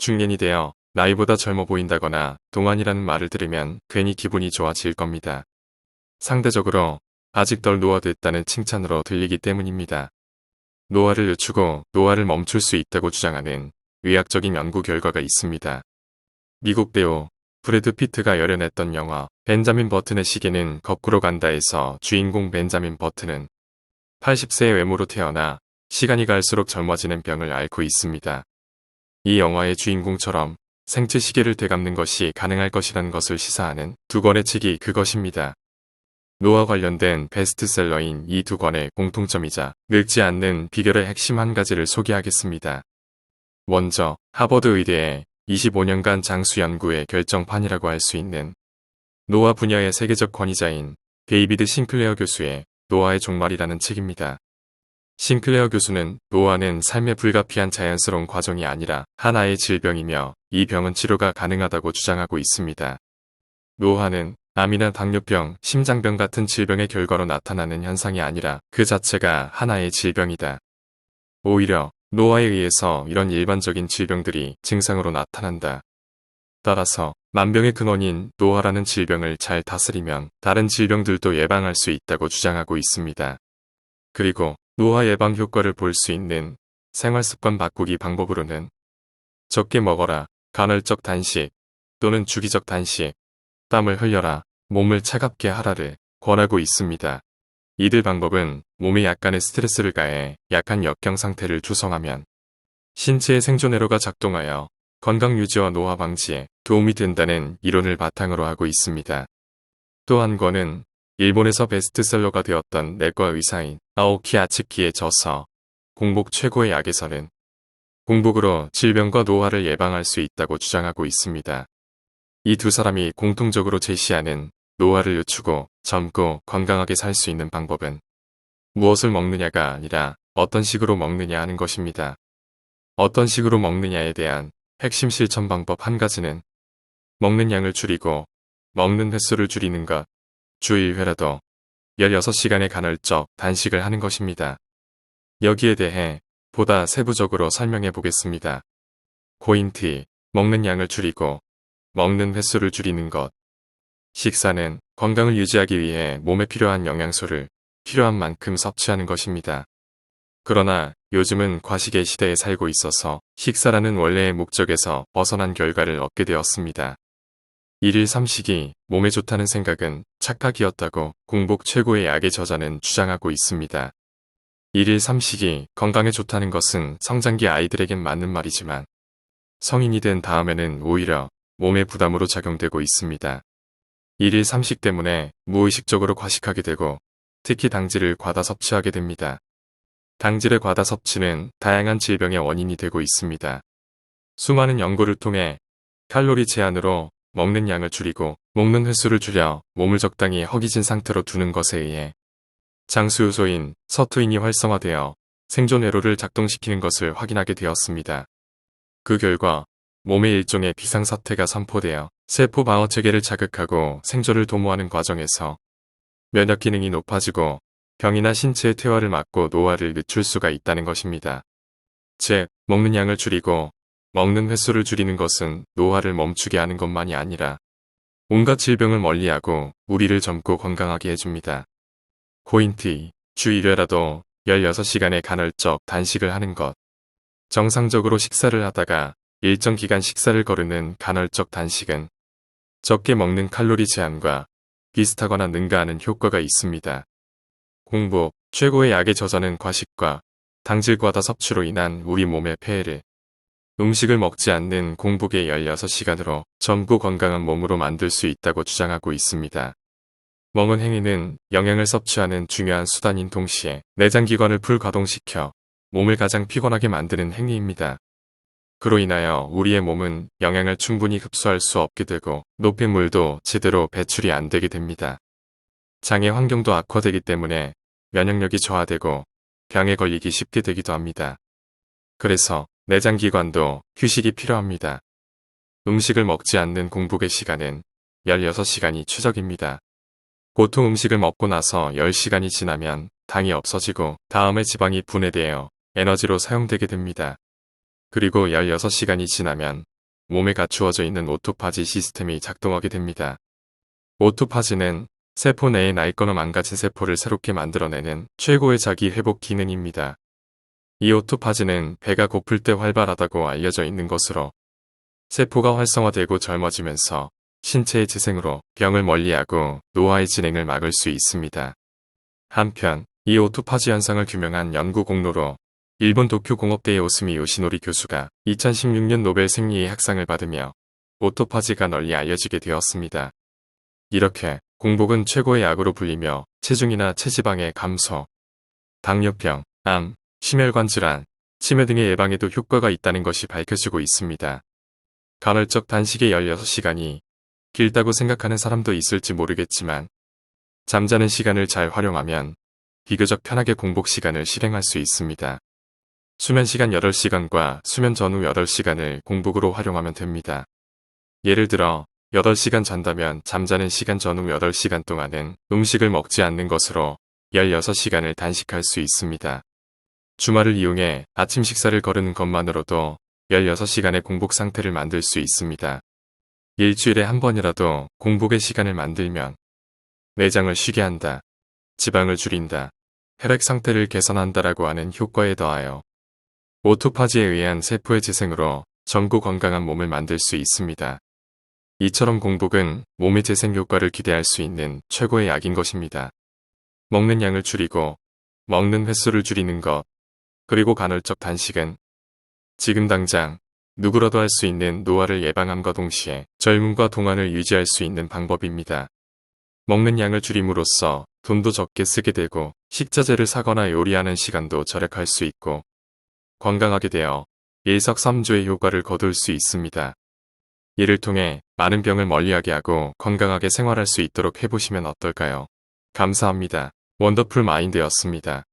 중년이 되어 나이보다 젊어 보인다거나 동안이라는 말을 들으면 괜히 기분이 좋아질 겁니다. 상대적으로 아직 덜 노화됐다는 칭찬으로 들리기 때문입니다. 노화를 늦추고 노화를 멈출 수 있다고 주장하는 의학적인 연구 결과가 있습니다. 미국 배우 브래드 피트가 열연했던 영화 벤자민 버튼의 시계는 거꾸로 간다에서 주인공 벤자민 버튼은 80세의 외모로 태어나 시간이 갈수록 젊어지는 병을 앓고 있습니다. 이 영화의 주인공처럼 생체 시계를 되갚는 것이 가능할 것이라는 것을 시사하는 두 권의 책이 그것입니다. 노화 관련된 베스트셀러인 이 두 권의 공통점이자 늙지 않는 비결의 핵심 한 가지를 소개하겠습니다. 먼저 하버드 의대의 25년간 장수 연구의 결정판이라고 할 수 있는 노화 분야의 세계적 권위자인 데이비드 싱클레어 교수의 노화의 종말이라는 책입니다. 싱클레어 교수는 노화는 삶의 불가피한 자연스러운 과정이 아니라 하나의 질병이며 이 병은 치료가 가능하다고 주장하고 있습니다. 노화는 암이나 당뇨병, 심장병 같은 질병의 결과로 나타나는 현상이 아니라 그 자체가 하나의 질병이다. 오히려 노화에 의해서 이런 일반적인 질병들이 증상으로 나타난다. 따라서 만병의 근원인 노화라는 질병을 잘 다스리면 다른 질병들도 예방할 수 있다고 주장하고 있습니다. 그리고 노화 예방 효과를 볼 수 있는 생활습관 바꾸기 방법으로는 적게 먹어라, 간헐적 단식 또는 주기적 단식, 땀을 흘려라, 몸을 차갑게 하라를 권하고 있습니다. 이들 방법은 몸에 약간의 스트레스를 가해 약한 역경 상태를 조성하면 신체의 생존회로가 작동하여 건강 유지와 노화 방지에 도움이 된다는 이론을 바탕으로 하고 있습니다. 또 한 권은 일본에서 베스트셀러가 되었던 내과 의사인 아오키 아츠키의 저서 공복 최고의 약에서는 공복으로 질병과 노화를 예방할 수 있다고 주장하고 있습니다. 이 두 사람이 공통적으로 제시하는 노화를 늦추고 젊고 건강하게 살 수 있는 방법은 무엇을 먹느냐가 아니라 어떤 식으로 먹느냐 하는 것입니다. 어떤 식으로 먹느냐에 대한 핵심 실천 방법 한 가지는 먹는 양을 줄이고 먹는 횟수를 줄이는 것, 주 1회라도 16시간의 간헐적 단식을 하는 것입니다. 여기에 대해 보다 세부적으로 설명해 보겠습니다. 포인트, 먹는 양을 줄이고 먹는 횟수를 줄이는 것. 식사는 건강을 유지하기 위해 몸에 필요한 영양소를 필요한 만큼 섭취하는 것입니다. 그러나 요즘은 과식의 시대에 살고 있어서 식사라는 원래의 목적에서 벗어난 결과를 얻게 되었습니다. 1일 3식이 몸에 좋다는 생각은 착각이었다고 공복 최고의 약의 저자는 주장하고 있습니다. 1일 3식이 건강에 좋다는 것은 성장기 아이들에겐 맞는 말이지만 성인이 된 다음에는 오히려 몸에 부담으로 작용되고 있습니다. 1일 3식 때문에 무의식적으로 과식하게 되고 특히 당질을 과다 섭취하게 됩니다. 당질의 과다 섭취는 다양한 질병의 원인이 되고 있습니다. 수많은 연구를 통해 칼로리 제한으로 먹는 양을 줄이고 먹는 횟수를 줄여 몸을 적당히 허기진 상태로 두는 것에 의해 장수 요소인 서투인이 활성화되어 생존회로를 작동시키는 것을 확인하게 되었습니다. 그 결과 몸의 일종의 비상사태가 선포되어 세포 방어 체계를 자극하고 생존을 도모하는 과정에서 면역 기능이 높아지고 병이나 신체의 퇴화를 막고 노화를 늦출 수가 있다는 것입니다. 즉, 먹는 양을 줄이고 먹는 횟수를 줄이는 것은 노화를 멈추게 하는 것만이 아니라 온갖 질병을 멀리하고 우리를 젊고 건강하게 해줍니다. 포인트 2. 주 1회라도 16시간의 간헐적 단식을 하는 것. 정상적으로 식사를 하다가 일정 기간 식사를 거르는 간헐적 단식은 적게 먹는 칼로리 제한과 비슷하거나 능가하는 효과가 있습니다. 공복, 최고의 약의 저자는 과식과 당질 과다 섭취로 인한 우리 몸의 폐해를 음식을 먹지 않는 공복의 16시간으로 젊고 건강한 몸으로 만들 수 있다고 주장하고 있습니다. 먹은 행위는 영양을 섭취하는 중요한 수단인 동시에 내장기관을 풀가동시켜 몸을 가장 피곤하게 만드는 행위입니다. 그로 인하여 우리의 몸은 영양을 충분히 흡수할 수 없게 되고 노폐물도 제대로 배출이 안 되게 됩니다. 장의 환경도 악화되기 때문에 면역력이 저하되고 병에 걸리기 쉽게 되기도 합니다. 그래서 내장기관도 휴식이 필요합니다. 음식을 먹지 않는 공복의 시간은 16시간이 최적입니다. 보통 음식을 먹고 나서 10시간이 지나면 당이 없어지고 다음에 지방이 분해되어 에너지로 사용되게 됩니다. 그리고 16시간이 지나면 몸에 갖추어져 있는 오토파지 시스템이 작동하게 됩니다. 오토파지는 세포 내에 낡거나 망가진 세포를 새롭게 만들어내는 최고의 자기 회복 기능입니다. 이 오토파지는 배가 고플 때 활발하다고 알려져 있는 것으로 세포가 활성화되고 젊어지면서 신체의 재생으로 병을 멀리하고 노화의 진행을 막을 수 있습니다. 한편 이 오토파지 현상을 규명한 연구 공로로 일본 도쿄 공업대의 오스미 요시노리 교수가 2016년 노벨 생리의 학상을 받으며 오토파지가 널리 알려지게 되었습니다. 이렇게 공복은 최고의 약으로 불리며 체중이나 체지방의 감소, 당뇨병, 암, 심혈관 질환, 치매 등의 예방에도 효과가 있다는 것이 밝혀지고 있습니다. 간헐적 단식의 16시간이 길다고 생각하는 사람도 있을지 모르겠지만 잠자는 시간을 잘 활용하면 비교적 편하게 공복 시간을 실행할 수 있습니다. 수면 시간 8시간과 수면 전후 8시간을 공복으로 활용하면 됩니다. 예를 들어 8시간 잔다면 잠자는 시간 전후 8시간 동안은 음식을 먹지 않는 것으로 16시간을 단식할 수 있습니다. 주말을 이용해 아침 식사를 거르는 것만으로도 16시간의 공복 상태를 만들 수 있습니다. 일주일에 한 번이라도 공복의 시간을 만들면 내장을 쉬게 한다, 지방을 줄인다, 혈액 상태를 개선한다라고 하는 효과에 더하여 오토파지에 의한 세포의 재생으로 젊고 건강한 몸을 만들 수 있습니다. 이처럼 공복은 몸의 재생 효과를 기대할 수 있는 최고의 약인 것입니다. 먹는 양을 줄이고 먹는 횟수를 줄이는 것, 그리고 간헐적 단식은 지금 당장 누구라도 할 수 있는 노화를 예방함과 동시에 젊음과 동안을 유지할 수 있는 방법입니다. 먹는 양을 줄임으로써 돈도 적게 쓰게 되고 식자재를 사거나 요리하는 시간도 절약할 수 있고 건강하게 되어 일석삼조의 효과를 거둘 수 있습니다. 이를 통해 많은 병을 멀리하게 하고 건강하게 생활할 수 있도록 해보시면 어떨까요? 감사합니다. 원더풀 마인드였습니다.